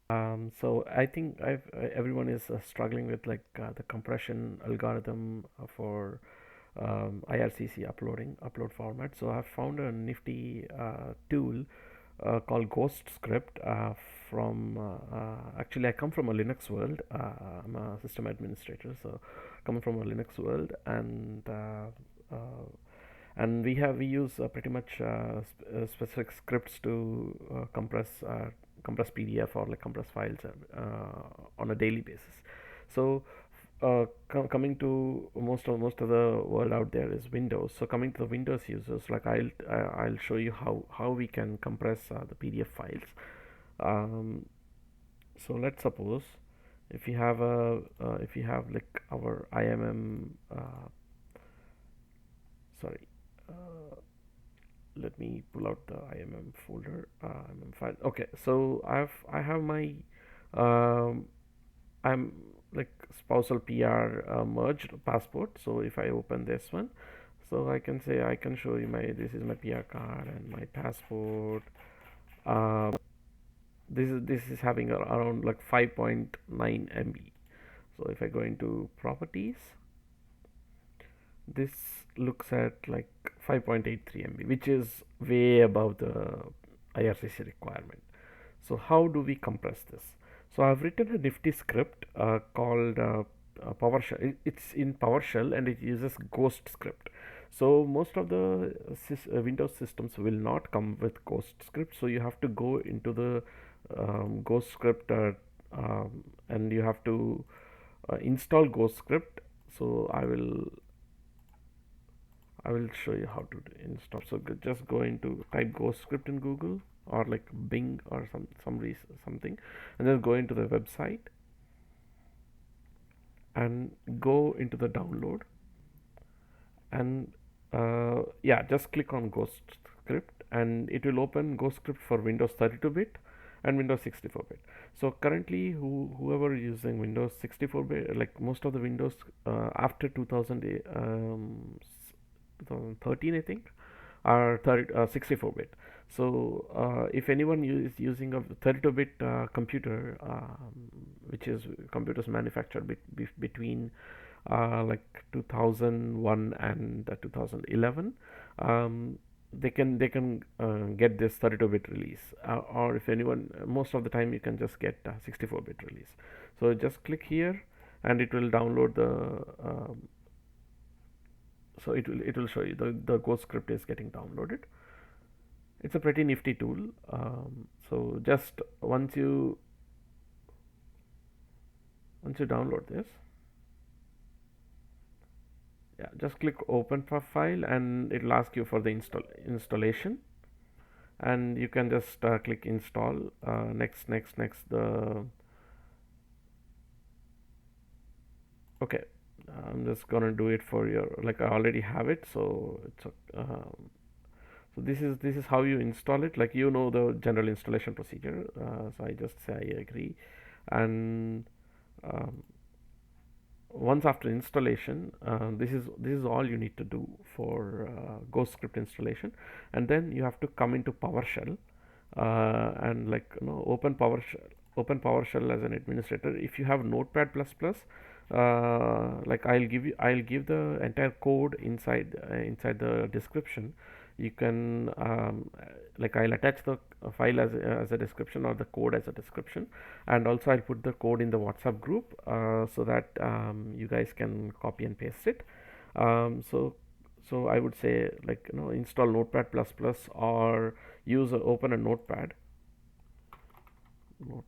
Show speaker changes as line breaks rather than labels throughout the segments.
So I think everyone is struggling with like the compression algorithm for IRCC upload format. So I've found a nifty tool called Ghost Script from actually I come from a Linux world. I'm a system administrator, so coming from a Linux world, and we use pretty much specific scripts to compress PDF or like compress files on a daily basis. So coming to most of the world out there is Windows. So coming to the Windows users, like I'll show you how we can compress the PDF files. Um, so let's suppose if you have like our IMM sorry let me pull out the IMM folder, IMM file. Okay, so I have my um, I'm like spousal PR merged passport. So if I open this one, so I can say I can show you my this is my PR card and my passport. This is having around like 5.9 MB. So if I go into properties, this looks at like 5.83 MB, which is way above the IRCC requirement. So how do we compress this? So I've written a nifty script called PowerShell. It's in PowerShell and it uses Ghost script. So most of the Windows systems will not come with Ghost script. So you have to go into the Ghost script and you have to install Ghost script. So I will show you how to install. So just go into type Ghost script in Google or like Bing or something, and then go into the website and go into the download and yeah, just click on Ghost script and it will open Ghost script for Windows 32-bit and Windows 64-bit. So currently, whoever is using Windows 64-bit, like most of the Windows after 2013, I think, are 64-bit. So if anyone is using a 32-bit computer, which is computers manufactured between like 2001 and 2011, they can get this 32-bit release, or if anyone, most of the time you can just get 64-bit release. So just click here and it will download the so it will show you the Ghost script is getting downloaded. It's a pretty nifty tool. So just once you download this, yeah, just click open for file and it'll ask you for the installation, and you can just click install. Next. The okay, I'm just gonna do it for your, like I already have it, so so this is how you install it. Like the general installation procedure. So I just say I agree, and um, once after installation, this is all you need to do for Ghost script installation, and then you have to come into PowerShell and like open PowerShell as an administrator. If you have Notepad++, like I'll give the entire code inside the description. You can like I'll attach the file as a description or the code as a description, and also I'll put the code in the WhatsApp group so that you guys can copy and paste it. So I would say, like, install Notepad++ or open a Notepad, notepad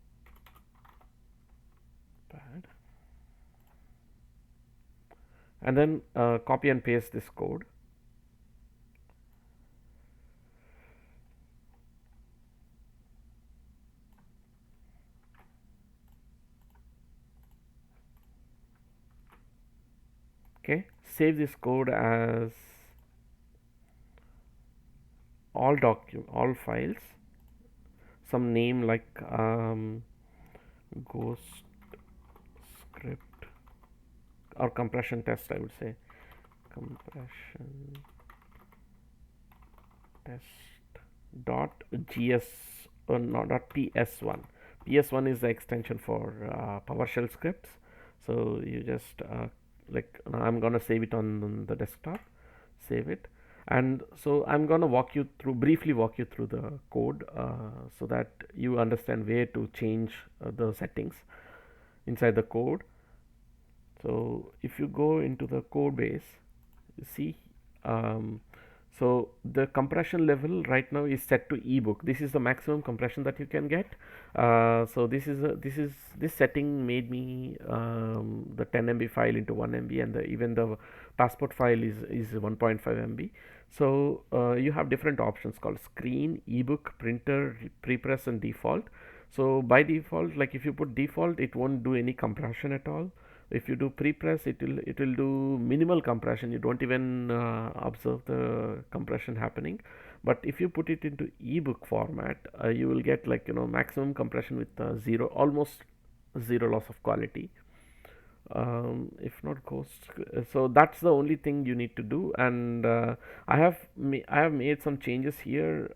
and then copy and paste this code. Okay, save this code as all files, some name like Ghost script or compression test, I would say compression test dot gs or not dot ps1 PS1 is the extension for PowerShell scripts. So you just like I'm gonna save it on the desktop, save it, and so I'm gonna briefly walk you through the code so that you understand where to change the settings inside the code. So if you go into the code base, you see, um, so the compression level right now is set to ebook. This is the maximum compression that you can get. So this setting made me the 10 MB file into 1 MB, and even the passport file is 1.5 MB. So you have different options called screen, ebook, printer, prepress, and default. So by default, like if you put default, it won't do any compression at all. If you do prepress, it will do minimal compression. You don't even observe the compression happening. But if you put it into ebook format, you will get, like, maximum compression with zero, almost zero loss of quality, if not ghost. So that's the only thing you need to do. And I have made some changes here.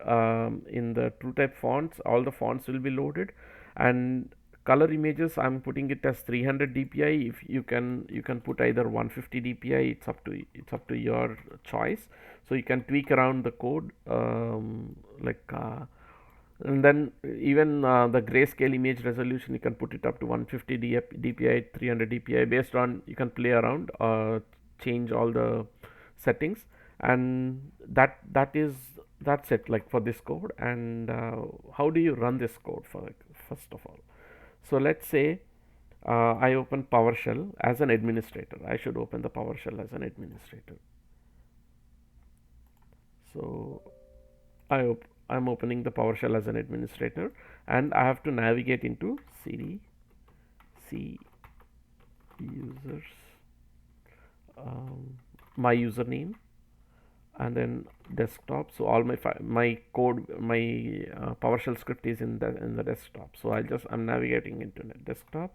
In the TrueType fonts, all the fonts will be loaded, and color images, I'm putting it as 300 dpi. If you can put either 150 dpi. It's up to your choice. So you can tweak around the code, and then even the grayscale image resolution, you can put it up to 150 dpi, 300 dpi, based on, you can play around, change all the settings. And that's it, like, for this code. And how do you run this code, for, like, first of all? So let's say I open PowerShell as an administrator. I should open the PowerShell as an administrator. So I'm opening the PowerShell as an administrator, and I have to navigate into cd c users, my username, and then desktop. So all my code, my PowerShell script is in the desktop. So I'm navigating into desktop,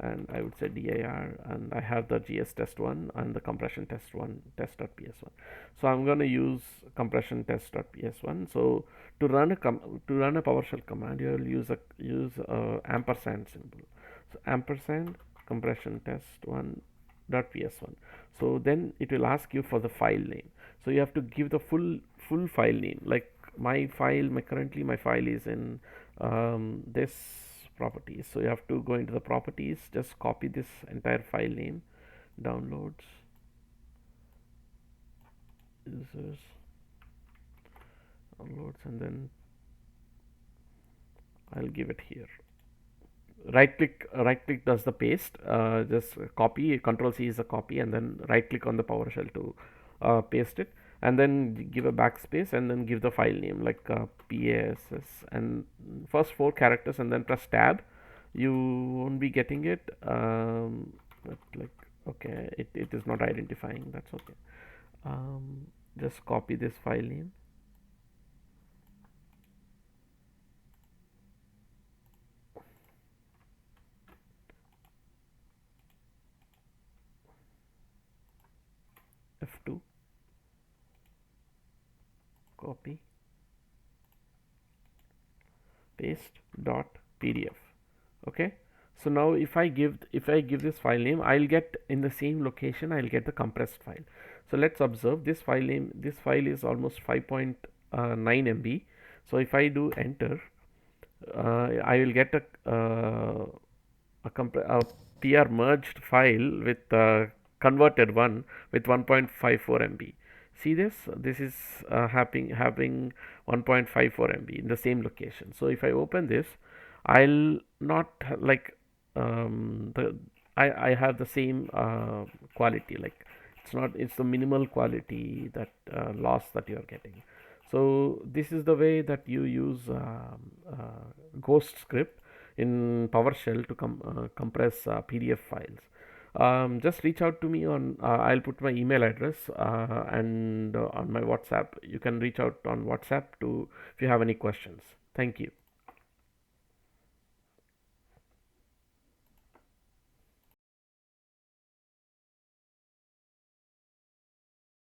and I would say dir, and I have the gs test1 and the compression test1 test.ps1. So I'm going to use compression test.ps1. So to run a PowerShell command, you will use ampersand symbol. So ampersand compression test1 .ps1. So then it will ask you for the file name. So you have to give the full file name. Like currently my file is in this properties. So you have to go into the properties, just copy this entire file name, downloads, users, downloads, and then I'll give it here. Right click does the paste. Just copy, control C is a copy, and then right click on the PowerShell to paste it, and then give a backspace, and then give the file name, like PASS, and first 4 characters, and then press tab. You won't be getting it, but, like, okay, it is not identifying. That's okay. Just copy this file name, F2, copy, paste, dot PDF. Okay, so now if I give this file name, I'll get, in the same location, I'll get the compressed file. So let's observe this file name. This file is almost 5.9 MB. So if I do enter, I will get a PR merged file with converted one with 1.54 MB. See this? This is having 1.54 MB in the same location. So if I open this, I'll not like the I have the same quality. Like, it's the minimal quality, that loss that you are getting. So this is the way that you use ghost script in PowerShell to compress PDF files. Just reach out to me on, I'll put my email address, and on my WhatsApp. You can reach out on WhatsApp if you have any questions. Thank you.